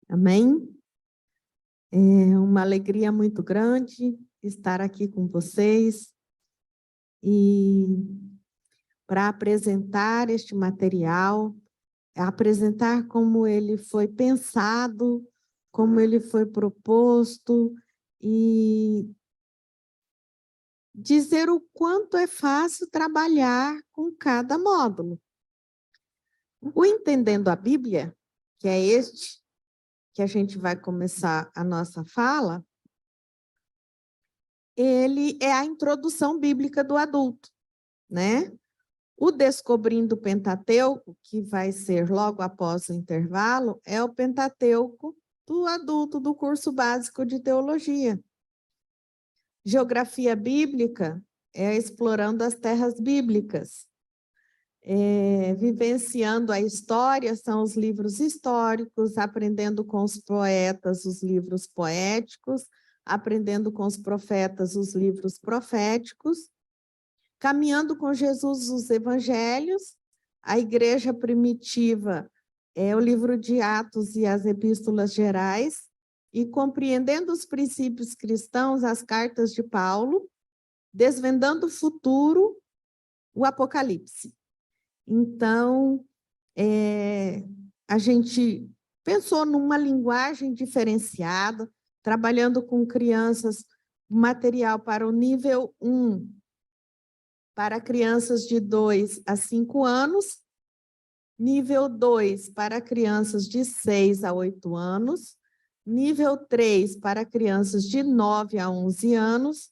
Amém? É uma alegria muito grande estar aqui com vocês e para apresentar este material, apresentar como ele foi pensado, como ele foi proposto e dizer o quanto é fácil trabalhar com cada módulo. O Entendendo a Bíblia, que é este que a gente vai começar a nossa fala, ele é a introdução bíblica do adulto, né? O Descobrindo o Pentateuco, que vai ser logo após o intervalo, é o Pentateuco do adulto do curso básico de teologia. Geografia bíblica é explorando as terras bíblicas. Vivenciando a história são os livros históricos, aprendendo com os poetas os livros poéticos, aprendendo com os profetas os livros proféticos, caminhando com Jesus os evangelhos, a igreja primitiva é o livro de Atos e as epístolas gerais, e compreendendo os princípios cristãos, as cartas de Paulo, desvendando o futuro, o Apocalipse. Então, a gente pensou numa linguagem diferenciada, trabalhando com crianças, material para o nível 1, para crianças de 2 a 5 anos, nível 2 para crianças de 6 a 8 anos, nível 3 para crianças de 9 a 11 anos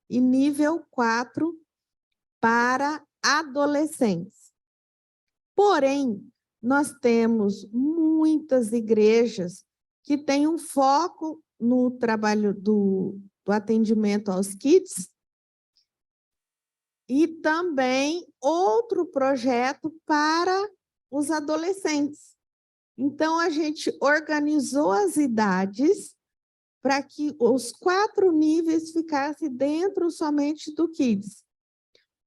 e nível 4 para adolescentes. Porém, nós temos muitas igrejas que têm um foco no trabalho do atendimento aos kids e também outro projeto para os adolescentes. Então, a gente organizou as idades para que os 4 níveis ficassem dentro somente do kids.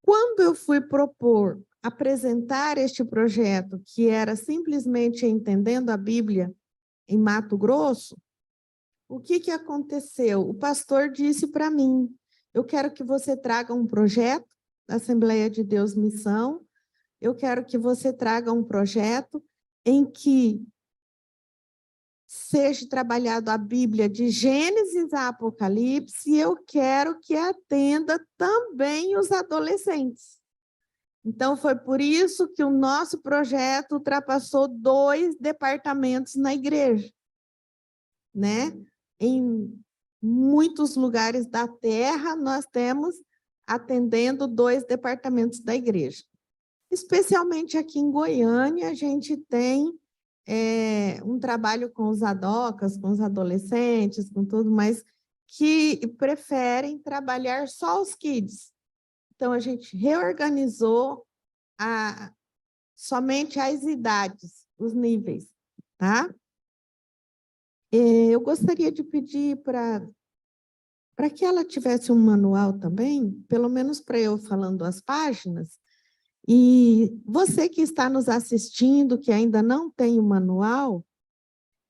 Quando eu fui propor apresentar este projeto, que era simplesmente Entendendo a Bíblia em Mato Grosso, o que aconteceu? O pastor disse para mim, eu quero que você traga um projeto da Assembleia de Deus Missão, eu quero que você traga um projeto em que seja trabalhado a Bíblia de Gênesis a Apocalipse, e eu quero que atenda também os adolescentes. Então, foi por isso que o nosso projeto ultrapassou 2 departamentos na igreja, né? Em muitos lugares da terra, nós temos atendendo 2 departamentos da igreja. Especialmente aqui em Goiânia, a gente tem um trabalho com os adocas, com os adolescentes, com tudo, mas que preferem trabalhar só os kids. Então, a gente reorganizou somente as idades, os níveis, tá? Eu gostaria de pedir para que ela tivesse um manual também, pelo menos para eu falando as páginas, e você que está nos assistindo, que ainda não tem o manual,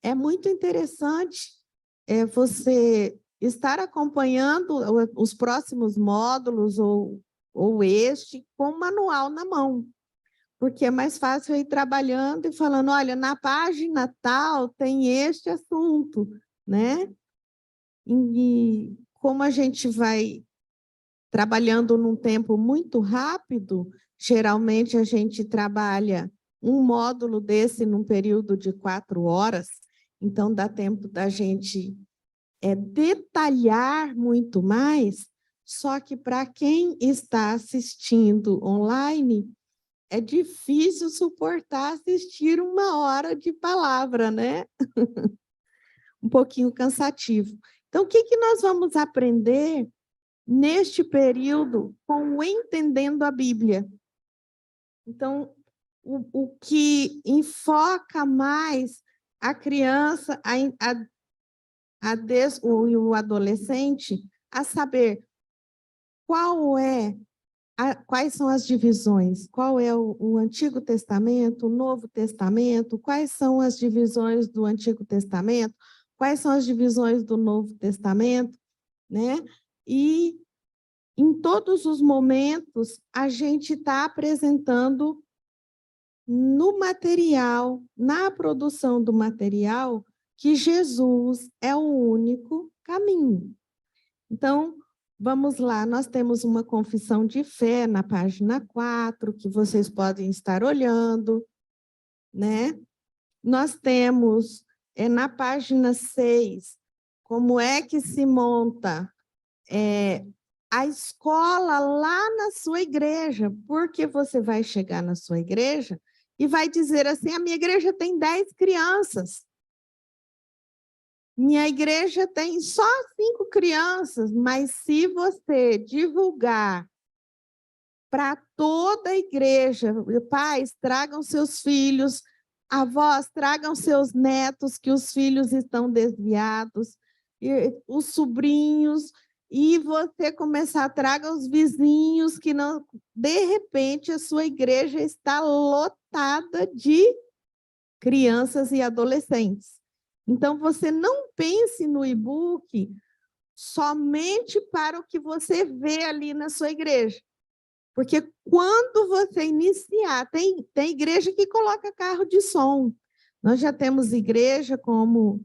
é muito interessante você estar acompanhando os próximos módulos ou este com o manual na mão, porque é mais fácil ir trabalhando e falando, olha, na página tal tem este assunto, né? E como a gente vai trabalhando num tempo muito rápido, geralmente a gente trabalha um módulo desse num período de 4 horas, então dá tempo da gente detalhar muito mais, só que para quem está assistindo online, é difícil suportar assistir 1 hora de palavra, né? Um pouquinho cansativo. Então, o que nós vamos aprender neste período com o Entendendo a Bíblia? Então, o que enfoca mais a criança, o adolescente, a saber qual é quais são as divisões? Qual é o Antigo Testamento, o Novo Testamento? Quais são as divisões do Antigo Testamento? Quais são as divisões do Novo Testamento? Né? E em todos os momentos, a gente está apresentando no material, na produção do material, que Jesus é o único caminho. Então, vamos lá, nós temos uma confissão de fé na página 4, que vocês podem estar olhando, né? Nós temos na página 6, como é que se monta a escola lá na sua igreja, porque você vai chegar na sua igreja e vai dizer assim, a minha igreja tem 10 crianças. Minha igreja tem só 5 crianças, mas se você divulgar para toda a igreja, pais, tragam seus filhos, avós, tragam seus netos, que os filhos estão desviados, e os sobrinhos, e você começar, traga os vizinhos, que não, de repente a sua igreja está lotada de crianças e adolescentes. Então, você não pense no e-book somente para o que você vê ali na sua igreja. Porque quando você iniciar, tem igreja que coloca carro de som. Nós já temos igreja, como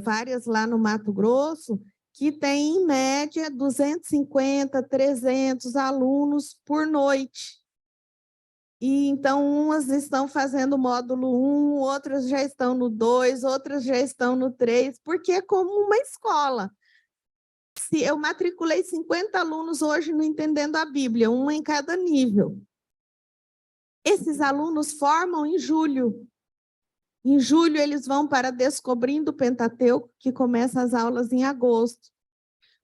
várias lá no Mato Grosso, que tem, em média, 250, 300 alunos por noite. E então, umas estão fazendo o módulo 1, outras já estão no 2, outras já estão no 3, porque é como uma escola. Se eu matriculei 50 alunos hoje no Entendendo a Bíblia, um em cada nível. Esses alunos formam em julho. Em julho, eles vão para Descobrindo o Pentateuco, que começa as aulas em agosto.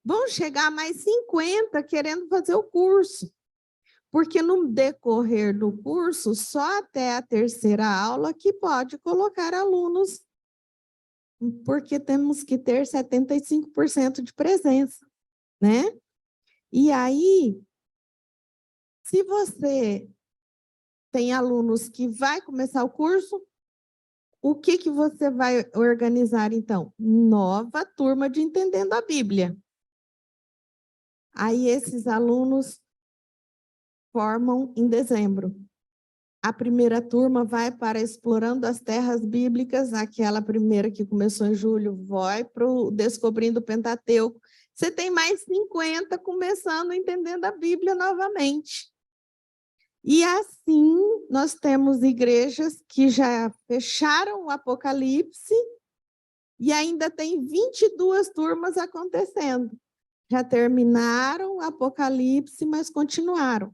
Vão chegar mais 50 querendo fazer o curso. Porque no decorrer do curso, só até a terceira aula que pode colocar alunos, porque temos que ter 75% de presença, né? E aí, se você tem alunos que vai começar o curso, o que você vai organizar, então? Nova turma de Entendendo a Bíblia. Aí, esses alunos formam em dezembro. A primeira turma vai para Explorando as Terras Bíblicas, aquela primeira que começou em julho, vai para o Descobrindo o Pentateuco. Você tem mais 50 começando Entendendo a Bíblia novamente. E assim, nós temos igrejas que já fecharam o Apocalipse e ainda tem 22 turmas acontecendo. Já terminaram o Apocalipse, mas continuaram.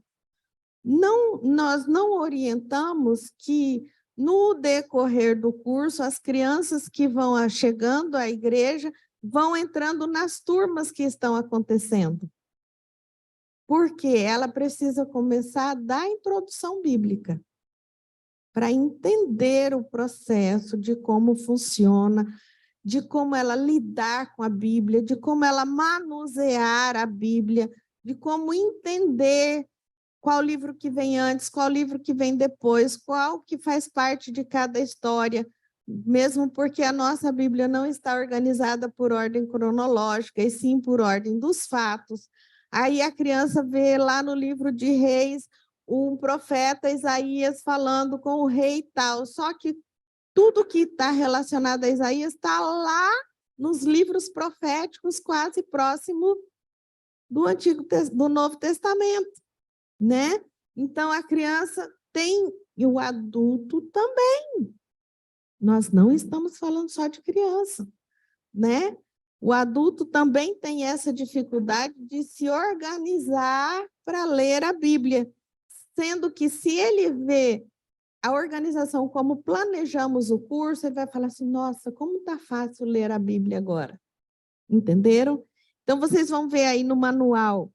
Nós não orientamos que, no decorrer do curso, as crianças que vão chegando à igreja vão entrando nas turmas que estão acontecendo. Porque ela precisa começar da introdução bíblica, para entender o processo de como funciona, de como ela lidar com a Bíblia, de como ela manusear a Bíblia, de como entender qual livro que vem antes, qual livro que vem depois, qual que faz parte de cada história, mesmo porque a nossa Bíblia não está organizada por ordem cronológica, e sim por ordem dos fatos. Aí a criança vê lá no livro de Reis, um profeta Isaías falando com o rei tal, só que tudo que está relacionado a Isaías está lá nos livros proféticos, quase próximo do Novo Testamento, né? Então, a criança tem, e o adulto também. Nós não estamos falando só de criança, né? O adulto também tem essa dificuldade de se organizar para ler a Bíblia, sendo que, se ele vê a organização como planejamos o curso, ele vai falar assim, nossa, como está fácil ler a Bíblia agora. Entenderam? Então, vocês vão ver aí no manual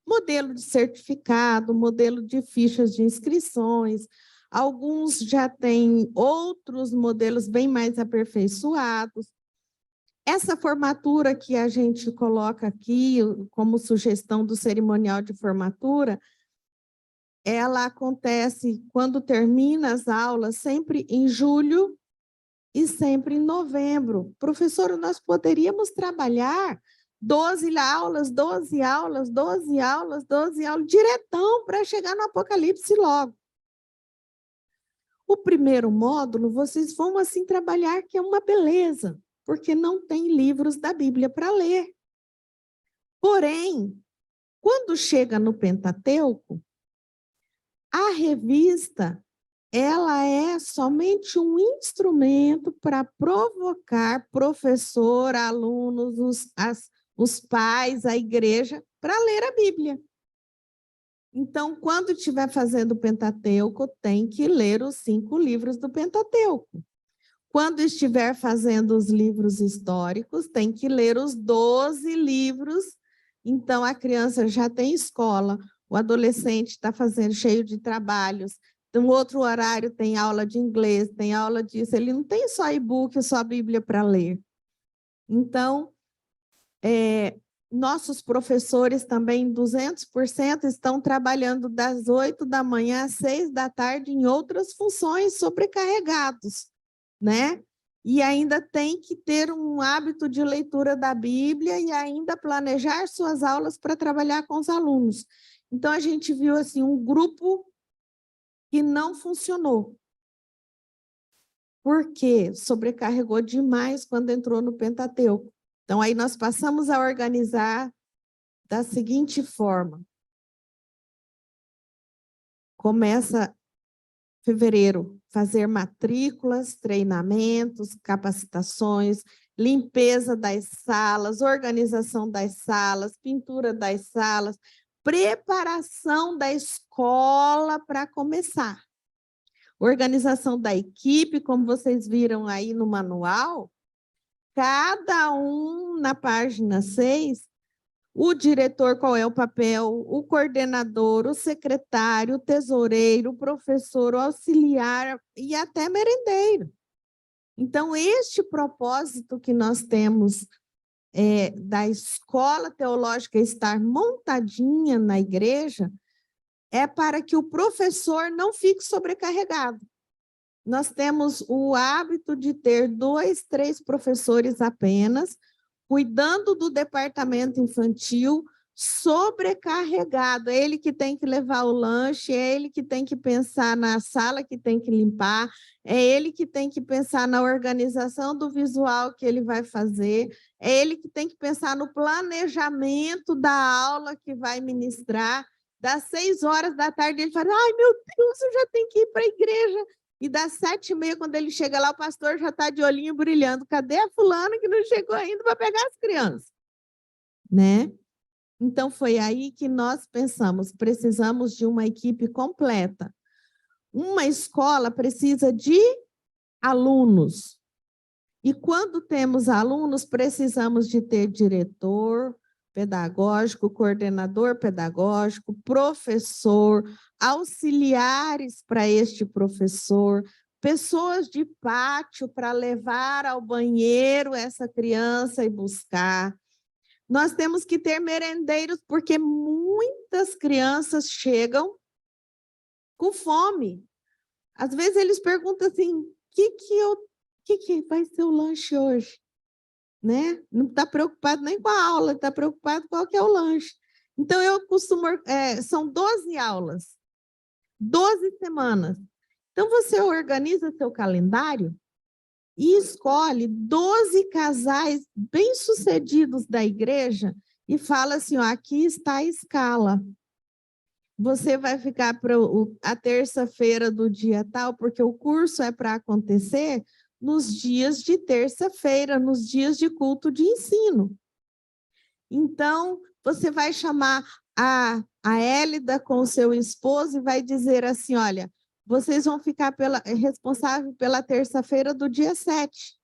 modelo de certificado, modelo de fichas de inscrições, alguns já têm outros modelos bem mais aperfeiçoados. Essa formatura que a gente coloca aqui como sugestão do cerimonial de formatura, ela acontece quando termina as aulas, sempre em julho e sempre em novembro. Professor, nós poderíamos trabalhar 12 aulas, 12 aulas, 12 aulas, 12 aulas, diretão para chegar no Apocalipse logo. O primeiro módulo, vocês vão assim trabalhar, que é uma beleza, porque não tem livros da Bíblia para ler. Porém, quando chega no Pentateuco, a revista, ela é somente um instrumento para provocar professor, alunos, os pais, a igreja, para ler a Bíblia. Então, quando estiver fazendo o Pentateuco, tem que ler os 5 livros do Pentateuco. Quando estiver fazendo os livros históricos, tem que ler os 12 livros. Então, a criança já tem escola, o adolescente está fazendo cheio de trabalhos, no outro horário tem aula de inglês, tem aula disso, ele não tem só e-book, só Bíblia para ler. Então, nossos professores também, 200%, estão trabalhando das 8 da manhã às 6 da tarde em outras funções, sobrecarregados, né? E ainda tem que ter um hábito de leitura da Bíblia e ainda planejar suas aulas para trabalhar com os alunos. Então, a gente viu assim, um grupo que não funcionou. Por quê? Sobrecarregou demais quando entrou no Pentateuco. Então, aí nós passamos a organizar da seguinte forma. Começa fevereiro, fazer matrículas, treinamentos, capacitações, limpeza das salas, organização das salas, pintura das salas, preparação da escola para começar. Organização da equipe, como vocês viram aí no manual, cada um na página 6, o diretor, qual é o papel, o coordenador, o secretário, o tesoureiro, o professor, o auxiliar e até merendeiro. Então, este propósito que nós temos da escola teológica estar montadinha na igreja é para que o professor não fique sobrecarregado. Nós temos o hábito de ter 2, 3 professores apenas, cuidando do departamento infantil, sobrecarregado. É ele que tem que levar o lanche, é ele que tem que pensar na sala que tem que limpar, é ele que tem que pensar na organização do visual que ele vai fazer, é ele que tem que pensar no planejamento da aula que vai ministrar. Das 6 horas da tarde, ele fala, ai, meu Deus, eu já tenho que ir para a igreja. E das 7h30, quando ele chega lá, o pastor já está de olhinho brilhando. Cadê a fulana que não chegou ainda para pegar as crianças? Né? Então, foi aí que nós pensamos, precisamos de uma equipe completa. Uma escola precisa de alunos. E quando temos alunos, precisamos de ter diretor pedagógico, coordenador pedagógico, professor, auxiliares para este professor, pessoas de pátio para levar ao banheiro essa criança e buscar. Nós temos que ter merendeiros, porque muitas crianças chegam com fome. Às vezes eles perguntam assim, o que vai ser o lanche hoje? Né? Não está preocupado nem com a aula, está preocupado com qual que é o lanche. Então, eu costumo... são 12 aulas, 12 semanas. Então, você organiza seu calendário e escolhe 12 casais bem-sucedidos da igreja e fala assim, ó, aqui está a escala. Você vai ficar para a terça-feira do dia tal, porque o curso é para acontecer nos dias de terça-feira, nos dias de culto de ensino. Então, você vai chamar a Hélida com o seu esposo e vai dizer assim, olha, vocês vão ficar responsável pela terça-feira do dia 7.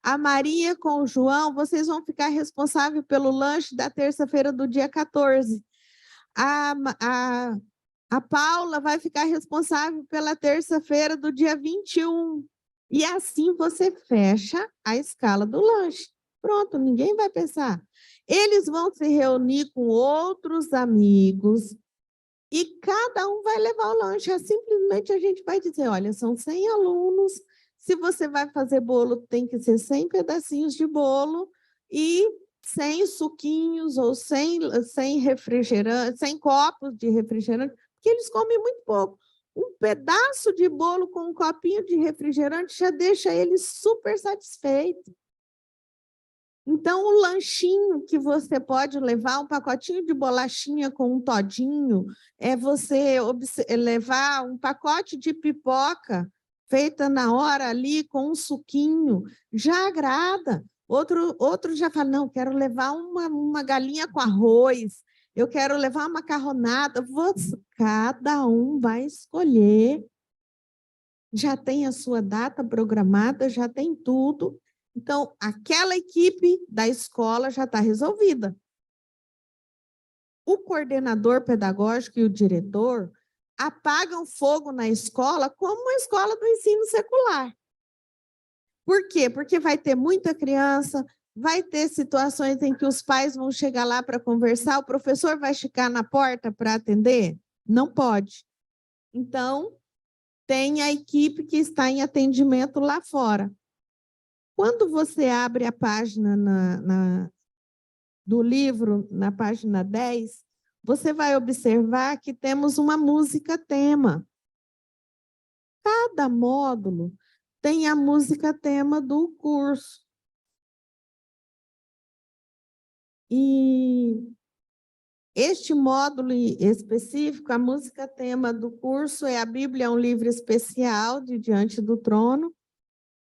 A Maria com o João, vocês vão ficar responsável pelo lanche da terça-feira do dia 14. A Paula vai ficar responsável pela terça-feira do dia 21. E assim você fecha a escala do lanche. pronto, ninguém vai pensar. Eles vão se reunir com outros amigos e cada um vai levar o lanche. Simplesmente a gente vai dizer, olha, são 100 alunos, se você vai fazer bolo, tem que ser 100 pedacinhos de bolo e 100 suquinhos ou 100 refrigerantes, 100 copos de refrigerante, porque eles comem muito pouco. Um pedaço de bolo com um copinho de refrigerante já deixa eles super satisfeitos. Então, o lanchinho que você pode levar, um pacotinho de bolachinha com um todinho, é você levar um pacote de pipoca feita na hora ali com um suquinho, já agrada. Outro já fala, não, quero levar uma galinha com arroz, eu quero levar uma macarronada. Cada um vai escolher. Já tem a sua data programada, já tem tudo. Então, aquela equipe da escola já está resolvida. O coordenador pedagógico e o diretor apagam fogo na escola como a escola do ensino secular. Por quê? Porque vai ter muita criança, vai ter situações em que os pais vão chegar lá para conversar, o professor vai ficar na porta para atender? Não pode. Então, tem a equipe que está em atendimento lá fora. Quando você abre a página do livro, na página 10, você vai observar que temos uma música tema. Cada módulo tem a música tema do curso. E este módulo específico, a música tema do curso é a Bíblia é um livro especial de Diante do Trono.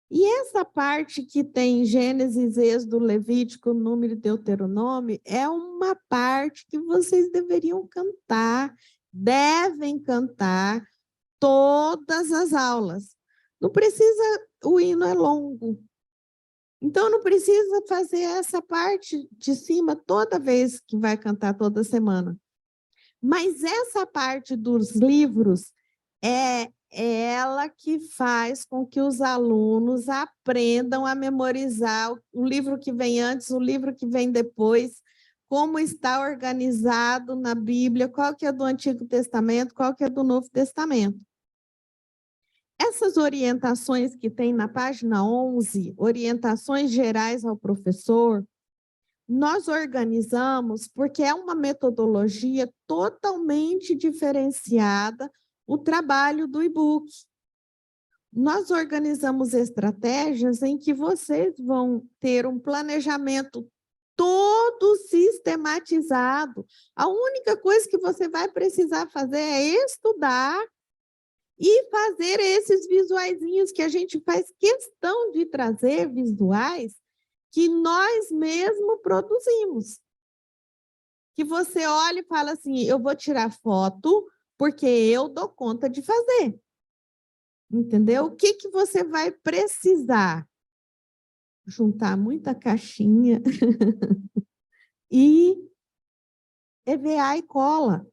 E essa parte que tem Gênesis, Êxodo, Levítico, Número e Deuteronômio é uma parte que vocês deveriam cantar, devem cantar todas as aulas. Não precisa, o hino é longo. Então, não precisa fazer essa parte de cima toda vez que vai cantar toda semana. Mas essa parte dos livros é ela que faz com que os alunos aprendam a memorizar o livro que vem antes, o livro que vem depois, como está organizado na Bíblia, qual que é do Antigo Testamento, qual que é do Novo Testamento. Essas orientações que tem na página 11, orientações gerais ao professor, nós organizamos porque é uma metodologia totalmente diferenciada o trabalho do e-book. Nós organizamos estratégias em que vocês vão ter um planejamento todo sistematizado. A única coisa que você vai precisar fazer é estudar e fazer esses visuaizinhos que a gente faz questão de trazer visuais que nós mesmos produzimos. Que você olha e fala assim, eu vou tirar foto porque eu dou conta de fazer. Entendeu? O que que você vai precisar? Juntar muita caixinha e EVA e cola.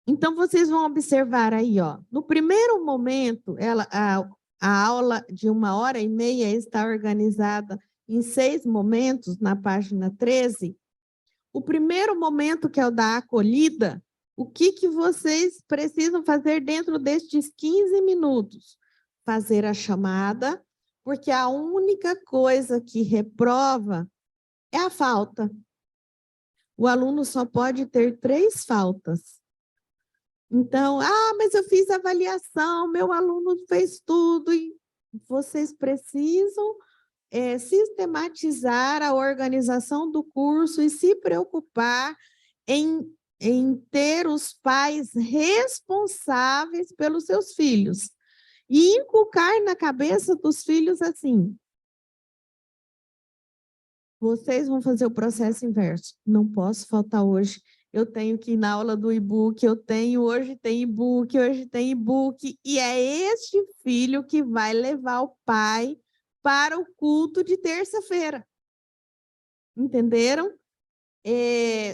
Então, vocês vão observar aí, ó, no primeiro momento, a aula de 1h30 está organizada em 6 momentos, na página 13. O primeiro momento, que é o da acolhida, o que que vocês precisam fazer dentro destes 15 minutos? Fazer a chamada, porque a única coisa que reprova é a falta. O aluno só pode ter 3 faltas. Então, mas eu fiz avaliação, meu aluno fez tudo, e vocês precisam sistematizar a organização do curso e se preocupar em ter os pais responsáveis pelos seus filhos e inculcar na cabeça dos filhos assim, vocês vão fazer o processo inverso, não posso faltar hoje, eu tenho que ir na aula do e-book, hoje tem e-book, e é este filho que vai levar o pai para o culto de terça-feira. Entenderam?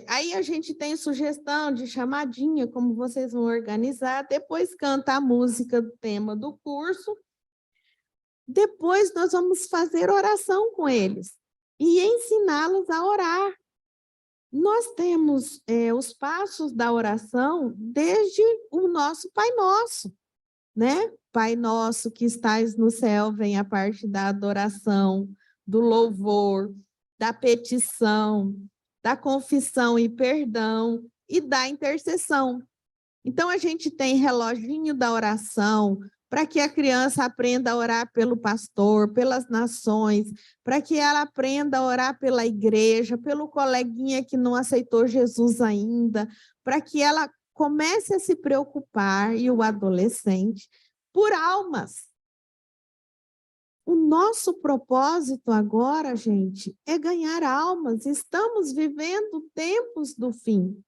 Aí a gente tem sugestão de chamadinha, como vocês vão organizar, depois canta a música do tema do curso, depois nós vamos fazer oração com eles. e ensiná-los a orar. Nós temos os passos da oração desde o nosso Pai Nosso, né? Pai Nosso que estais no céu, vem a parte da adoração, do louvor, da petição, da confissão e perdão e da intercessão. Então, a gente tem reloginho da oração, para que a criança aprenda a orar pelo pastor, pelas nações, para que ela aprenda a orar pela igreja, pelo coleguinha que não aceitou Jesus ainda, para que ela comece a se preocupar, e o adolescente, por almas. O nosso propósito agora, gente, é ganhar almas. Estamos vivendo tempos do fim.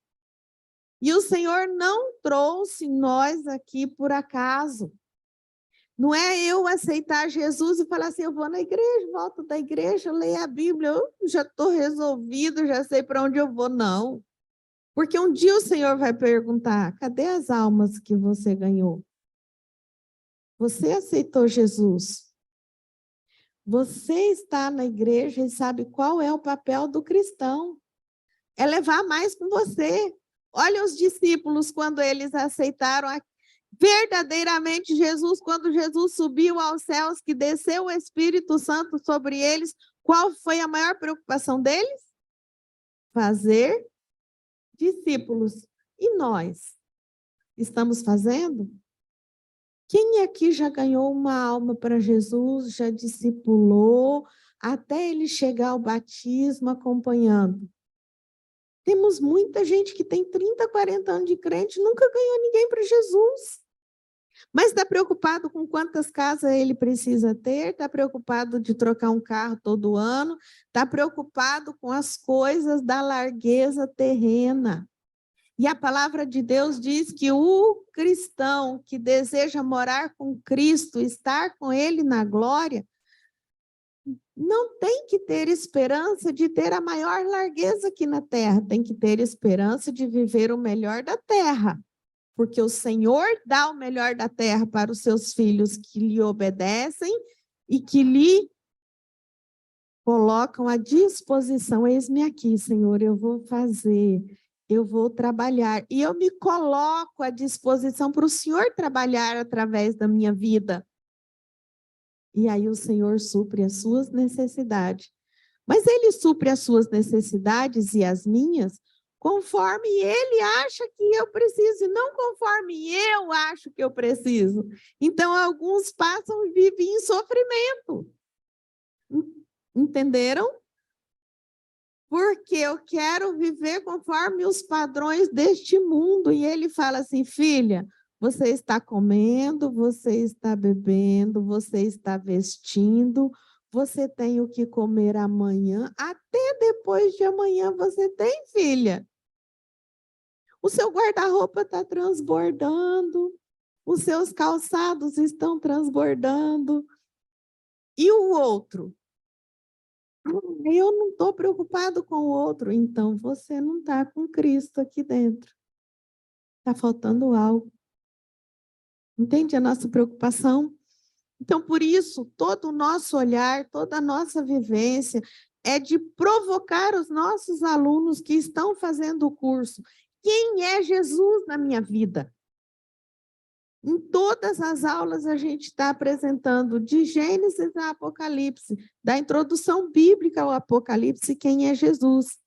E o Senhor não trouxe nós aqui por acaso. Não é eu aceitar Jesus e falar assim, eu vou na igreja, volto da igreja, leio a Bíblia, eu já estou resolvido, já sei para onde eu vou, não. Porque um dia o Senhor vai perguntar, cadê as almas que você ganhou? Você aceitou Jesus? Você está na igreja e sabe qual é o papel do cristão? É levar mais com você. Olha os discípulos quando eles aceitaram verdadeiramente Jesus, quando Jesus subiu aos céus, que desceu o Espírito Santo sobre eles, qual foi a maior preocupação deles? Fazer discípulos. E nós? Estamos fazendo? Quem aqui já ganhou uma alma para Jesus, já discipulou, até ele chegar ao batismo acompanhando? Temos muita gente que tem 30, 40 anos de crente, nunca ganhou ninguém para Jesus. Mas está preocupado com quantas casas ele precisa ter, está preocupado de trocar um carro todo ano, está preocupado com as coisas da largueza terrena. E a palavra de Deus diz que o cristão que deseja morar com Cristo, estar com ele na glória, não tem que ter esperança de ter a maior largueza aqui na terra, tem que ter esperança de viver o melhor da terra, porque o Senhor dá o melhor da terra para os seus filhos que lhe obedecem e que lhe colocam à disposição. Eis-me aqui, Senhor, eu vou fazer, eu vou trabalhar, e eu me coloco à disposição para o Senhor trabalhar através da minha vida. E aí o Senhor supre as suas necessidades. Mas Ele supre as suas necessidades e as minhas conforme Ele acha que eu preciso, e não conforme eu acho que eu preciso. Então, alguns passam e vivem em sofrimento. Entenderam? Porque eu quero viver conforme os padrões deste mundo. E Ele fala assim, filha, você está comendo, você está bebendo, você está vestindo, você tem o que comer amanhã, até depois de amanhã você tem, filha. O seu guarda-roupa está transbordando, os seus calçados estão transbordando. E o outro? Eu não estou preocupado com o outro. Então, você não está com Cristo aqui dentro. Está faltando algo. Entende a nossa preocupação? Então, por isso, todo o nosso olhar, toda a nossa vivência é de provocar os nossos alunos que estão fazendo o curso. Quem é Jesus na minha vida? Em todas as aulas a gente está apresentando de Gênesis a Apocalipse, da introdução bíblica ao Apocalipse, quem é Jesus.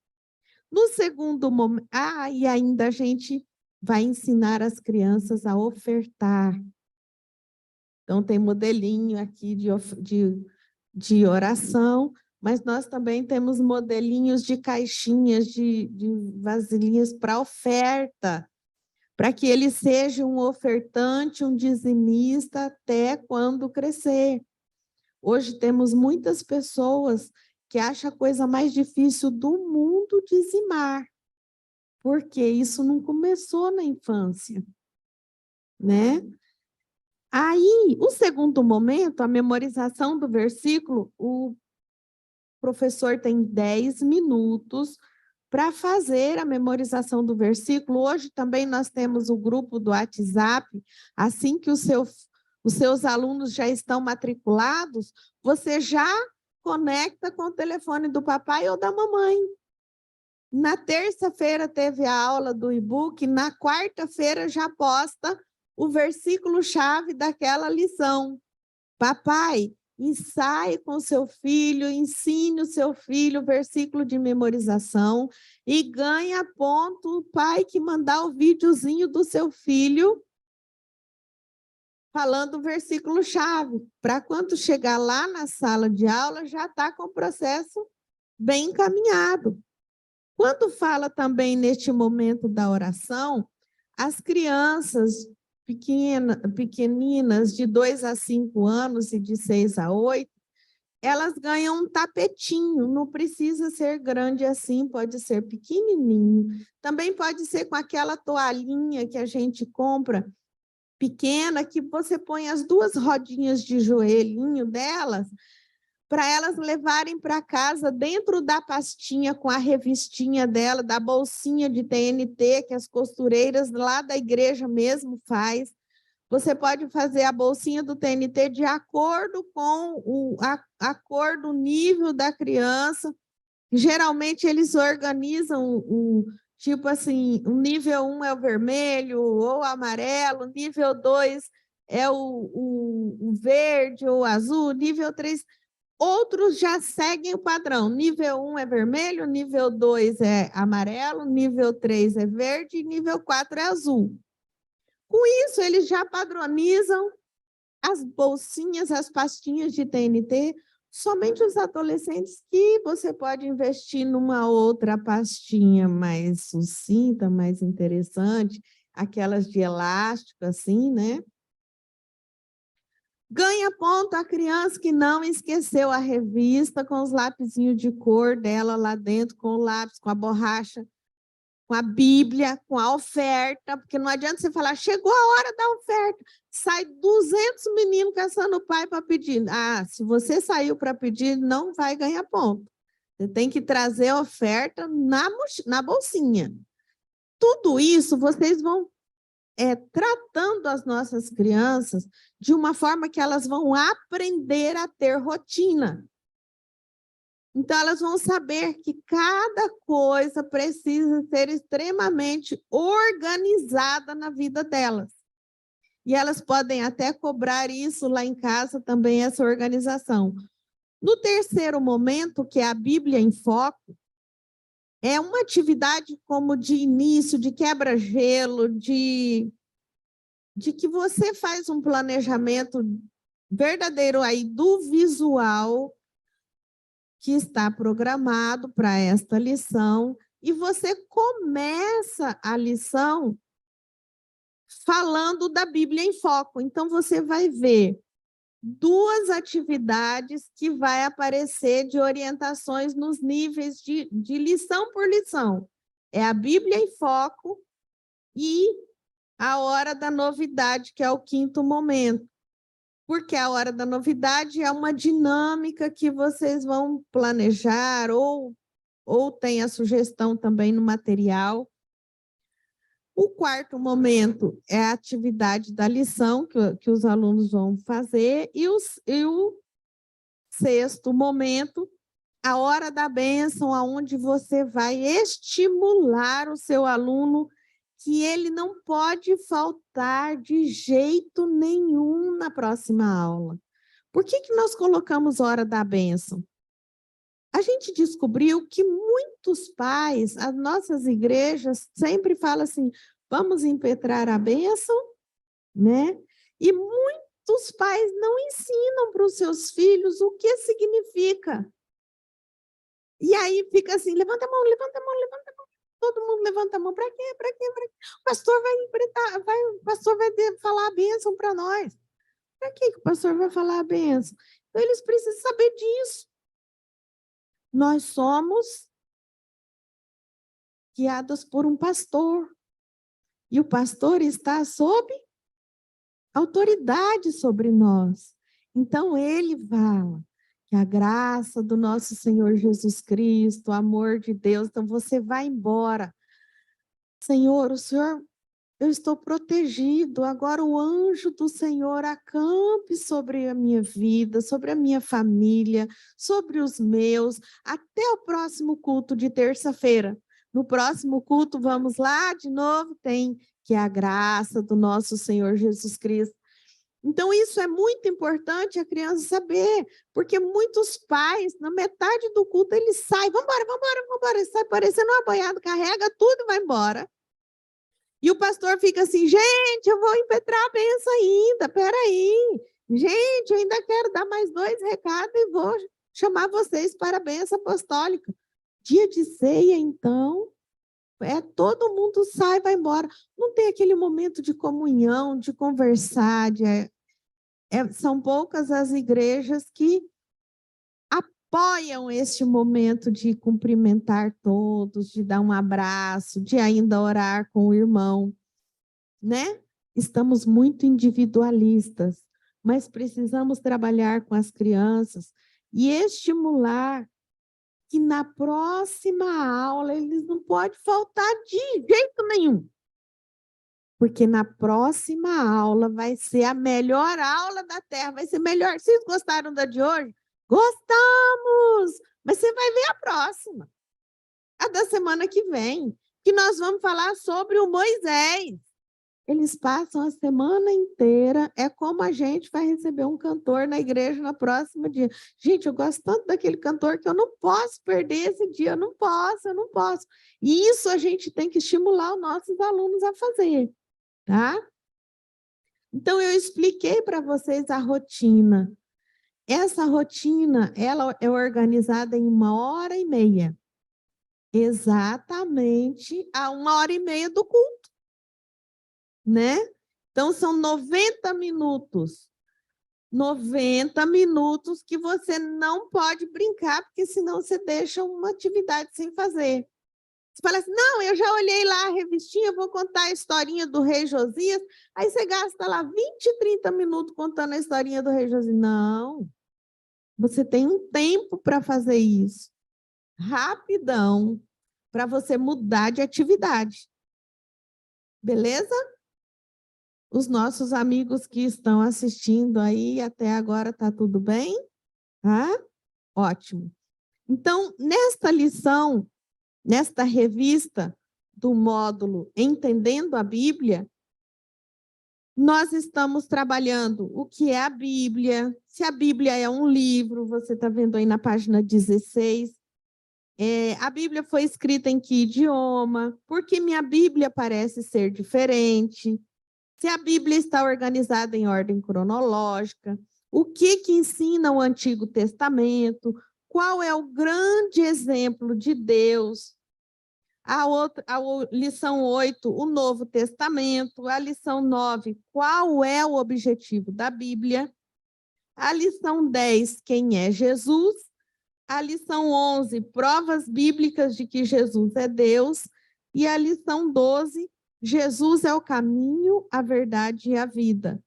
No segundo momento, e ainda a gente vai ensinar as crianças a ofertar. Então, tem modelinho aqui de oração, mas nós também temos modelinhos de caixinhas, de vasilhinhas para oferta, para que ele seja um ofertante, um dizimista até quando crescer. Hoje temos muitas pessoas que acham a coisa mais difícil do mundo dizimar, porque isso não começou na infância, né? Aí, o segundo momento, a memorização do versículo, o professor tem 10 minutos para fazer a memorização do versículo. Hoje também nós temos o grupo do WhatsApp, assim que os seus alunos já estão matriculados, você já conecta com o telefone do papai ou da mamãe. Na terça-feira teve a aula do e-book, na quarta-feira já posta o versículo-chave daquela lição. Papai, ensaie com seu filho, ensine o seu filho o versículo de memorização e ganha ponto o pai que mandar o videozinho do seu filho falando o versículo-chave, para quando chegar lá na sala de aula, já está com o processo bem encaminhado. Quando fala também neste momento da oração, as crianças pequeninas de 2 a 5 anos e de 6 a 8, elas ganham um tapetinho, não precisa ser grande assim, pode ser pequenininho. Também pode ser com aquela toalhinha que a gente compra, pequena, que você põe as 2 rodinhas de joelhinho delas, para elas levarem para casa dentro da pastinha com a revistinha dela, da bolsinha de TNT que as costureiras lá da igreja mesmo faz. Você pode fazer a bolsinha do TNT de acordo com a cor do nível da criança. Geralmente eles organizam tipo assim, o nível 1 é o vermelho ou o amarelo, nível 2 é o verde ou azul, nível 3... Outros já seguem o padrão. Nível 1 é vermelho, nível 2 é amarelo, nível 3 é verde e nível 4 é azul. Com isso, eles já padronizam as bolsinhas, as pastinhas de TNT, somente os adolescentes que você pode investir numa outra pastinha mais sucinta, mais interessante, aquelas de elástico, assim, né? Ganha ponto a criança que não esqueceu a revista com os lapisinhos de cor dela lá dentro, com o lápis, com a borracha, com a Bíblia, com a oferta, porque não adianta você falar, chegou a hora da oferta, sai 200 meninos caçando o pai para pedir. Ah, se você saiu para pedir, não vai ganhar ponto. Você tem que trazer a oferta na bolsinha. Tudo isso vocês vão tratando as nossas crianças de uma forma que elas vão aprender a ter rotina. Então, elas vão saber que cada coisa precisa ser extremamente organizada na vida delas. E elas podem até cobrar isso lá em casa também, essa organização. No terceiro momento, que é a Bíblia em Foco, é uma atividade como de início, de quebra-gelo, de que você faz um planejamento verdadeiro aí do visual que está programado para esta lição, e você começa a lição falando da Bíblia em Foco. Então, você vai ver 2 atividades que vai aparecer de orientações nos níveis de lição por lição. É a Bíblia em Foco e a hora da novidade, que é o 5º momento. Porque a hora da novidade é uma dinâmica que vocês vão planejar ou tem a sugestão também no material. O 4º momento é a atividade da lição que os alunos vão fazer e o 6º momento, a hora da bênção, onde você vai estimular o seu aluno que ele não pode faltar de jeito nenhum na próxima aula. Por que nós colocamos hora da bênção? A gente descobriu que muitos pais, as nossas igrejas sempre falam assim, vamos impetrar a bênção, né? E muitos pais não ensinam para os seus filhos o que significa. E aí fica assim, levanta a mão, levanta a mão, levanta a mão. Todo mundo levanta a mão, para quê? Para quê? Para quê? O pastor vai falar a bênção para nós. Para que o pastor vai falar a bênção? Então, eles precisam saber disso. Nós somos guiados por um pastor. E o pastor está sob autoridade sobre nós. Então, ele fala que a graça do nosso Senhor Jesus Cristo, o amor de Deus, então você vai embora. Senhor, o Senhor eu estou protegido, agora o anjo do Senhor acampe sobre a minha vida, sobre a minha família, sobre os meus, até o próximo culto de terça-feira. No próximo culto, vamos lá de novo, tem que a graça do nosso Senhor Jesus Cristo. Então, isso é muito importante a criança saber, porque muitos pais, na metade do culto, eles saem, vamos embora, sai parecendo uma boiada, carrega tudo e vai embora. E o pastor fica assim, gente, eu vou impetrar a benção ainda, peraí. Gente, eu ainda quero dar mais 2 recados e vou chamar vocês para a benção apostólica. Dia de ceia, então, todo mundo sai, vai embora. Não tem aquele momento de comunhão, de conversar, são poucas as igrejas que apoiam este momento de cumprimentar todos, de dar um abraço, de ainda orar com o irmão, né? Estamos muito individualistas, mas precisamos trabalhar com as crianças e estimular que na próxima aula eles não podem faltar de jeito nenhum. Porque na próxima aula vai ser a melhor aula da Terra, vai ser melhor. Vocês gostaram da de hoje? Gostamos! Mas você vai ver a próxima, a da semana que vem, que nós vamos falar sobre o Moisés. Eles passam a semana inteira, é como a gente vai receber um cantor na igreja no próximo dia. Gente, eu gosto tanto daquele cantor que eu não posso perder esse dia, eu não posso. E isso a gente tem que estimular os nossos alunos a fazer, tá? Então, eu expliquei para vocês a rotina. Essa rotina, ela é organizada em 1h30. Exatamente a 1h30 do culto, né? Então, são 90 minutos. 90 minutos que você não pode brincar, porque senão você deixa uma atividade sem fazer. Você fala assim, não, eu já olhei lá a revistinha, vou contar a historinha do rei Josias, aí você gasta lá 20, 30 minutos contando a historinha do rei Josias. Não, você tem um tempo para fazer isso, rapidão, para você mudar de atividade. Beleza? Os nossos amigos que estão assistindo aí, até agora está tudo bem? Tá? Ótimo. Então, nesta lição, nesta revista do módulo Entendendo a Bíblia, nós estamos trabalhando o que é a Bíblia, se a Bíblia é um livro, você está vendo aí na página 16, a Bíblia foi escrita em que idioma, por que minha Bíblia parece ser diferente, se a Bíblia está organizada em ordem cronológica, o que ensina o Antigo Testamento, qual é o grande exemplo de Deus. A lição 8, o Novo Testamento. A lição 9, qual é o objetivo da Bíblia. A lição 10, quem é Jesus. A lição 11, provas bíblicas de que Jesus é Deus. E a lição 12, Jesus é o caminho, a verdade e a vida.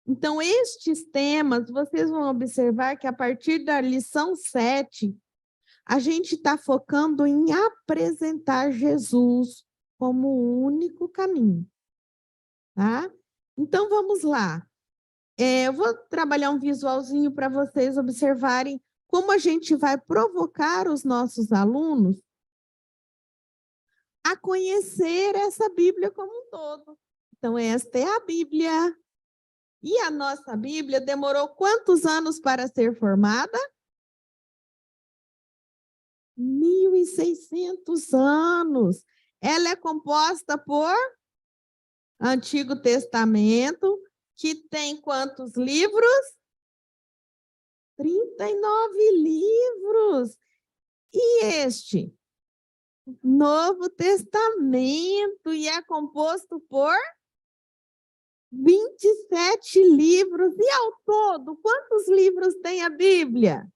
Então, estes temas, vocês vão observar que a partir da lição 7, a gente está focando em apresentar Jesus como o único caminho, tá? Então, vamos lá. Eu vou trabalhar um visualzinho para vocês observarem como a gente vai provocar os nossos alunos a conhecer essa Bíblia como um todo. Então, esta é a Bíblia. E a nossa Bíblia demorou quantos anos para ser formada? 1.600 anos. Ela é composta por Antigo Testamento, que tem quantos livros? 39 livros. E este? Novo Testamento, e é composto por 27 livros. E ao todo, quantos livros tem a Bíblia?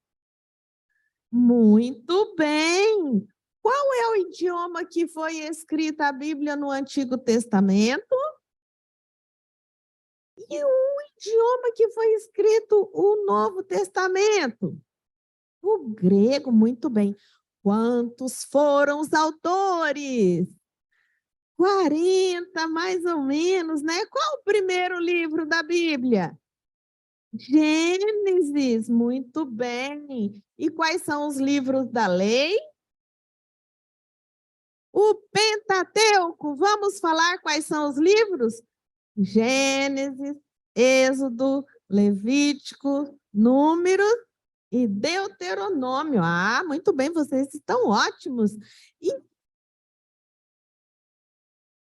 Muito bem. Qual é o idioma que foi escrita a Bíblia no Antigo Testamento? E o idioma que foi escrito o Novo Testamento? O grego, muito bem. Quantos foram os autores? 40, mais ou menos, né? Qual o primeiro livro da Bíblia? Gênesis, muito bem. E quais são os livros da lei? O Pentateuco. Vamos falar quais são os livros? Gênesis, Êxodo, Levítico, Números e Deuteronômio. Ah, muito bem, vocês estão ótimos. E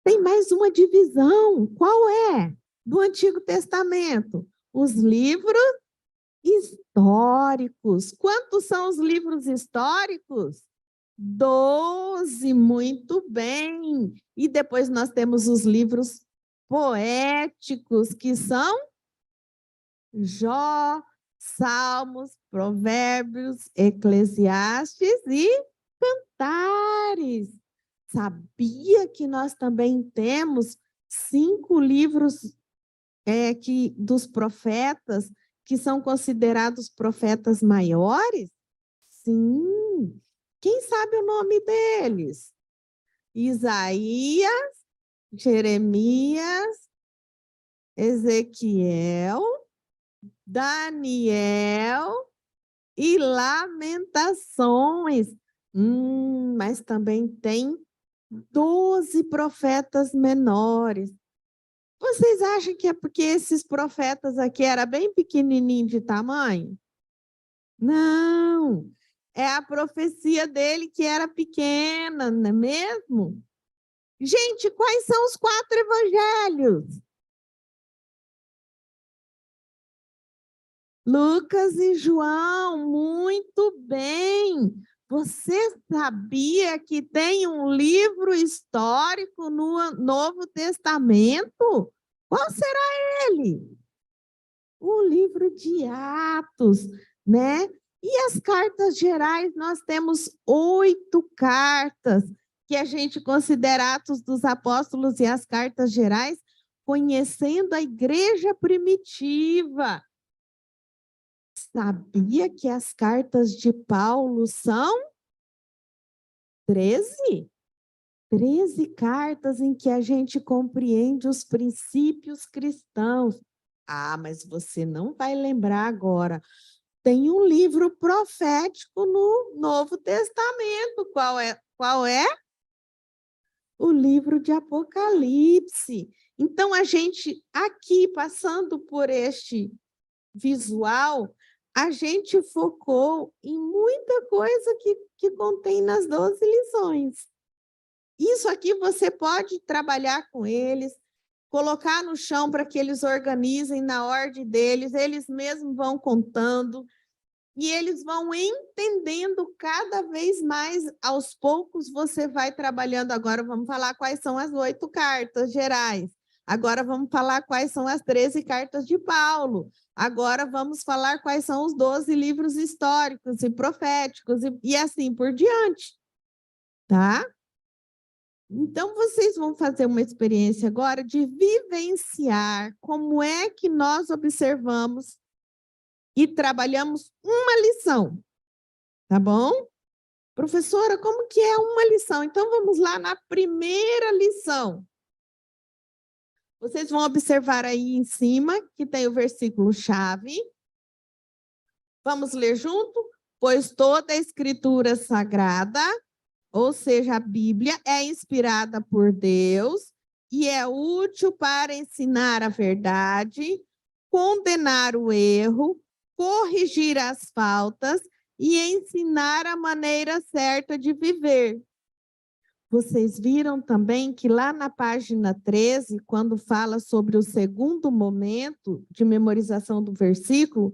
tem mais uma divisão. Qual é? Do Antigo Testamento. Os livros históricos. Quantos são os livros históricos? 12, muito bem. E depois nós temos os livros poéticos, que são Jó, Salmos, Provérbios, Eclesiastes e Cantares. Sabia que nós também temos 5 livros dos profetas que são considerados profetas maiores? Sim. Quem sabe o nome deles? Isaías, Jeremias, Ezequiel, Daniel e Lamentações. Mas também tem 12 profetas menores. Vocês acham que é porque esses profetas aqui eram bem pequenininhos de tamanho? Não, é a profecia dele que era pequena, não é mesmo? Gente, quais são os 4 evangelhos? Lucas e João, muito bem. Você sabia que tem um livro histórico no Novo Testamento? Qual será ele? O livro de Atos, né? E as cartas gerais, nós temos 8 cartas, que a gente considera Atos dos Apóstolos e as cartas gerais, conhecendo a igreja primitiva. Sabia que as cartas de Paulo são 13? 13 cartas em que a gente compreende os princípios cristãos. Ah, mas você não vai lembrar agora. Tem um livro profético no Novo Testamento. Qual é? Qual é? O livro de Apocalipse. Então, a gente, aqui, passando por este visual, a gente focou em muita coisa que contém nas 12 lições. Isso aqui você pode trabalhar com eles, colocar no chão para que eles organizem na ordem deles, eles mesmos vão contando, e eles vão entendendo cada vez mais, aos poucos você vai trabalhando. Agora vamos falar quais são as 8 cartas gerais. Agora vamos falar quais são as 13 cartas de Paulo. Agora vamos falar quais são os 12 livros históricos e proféticos e assim por diante, tá? Então, vocês vão fazer uma experiência agora de vivenciar como é que nós observamos e trabalhamos uma lição, tá bom? Professora, como que é uma lição? Então, vamos lá na primeira lição. Vocês vão observar aí em cima que tem o versículo-chave. Vamos ler junto? Pois toda a escritura sagrada, ou seja, a Bíblia, é inspirada por Deus e é útil para ensinar a verdade, condenar o erro, corrigir as faltas e ensinar a maneira certa de viver. Vocês viram também que lá na página 13, quando fala sobre o segundo momento de memorização do versículo,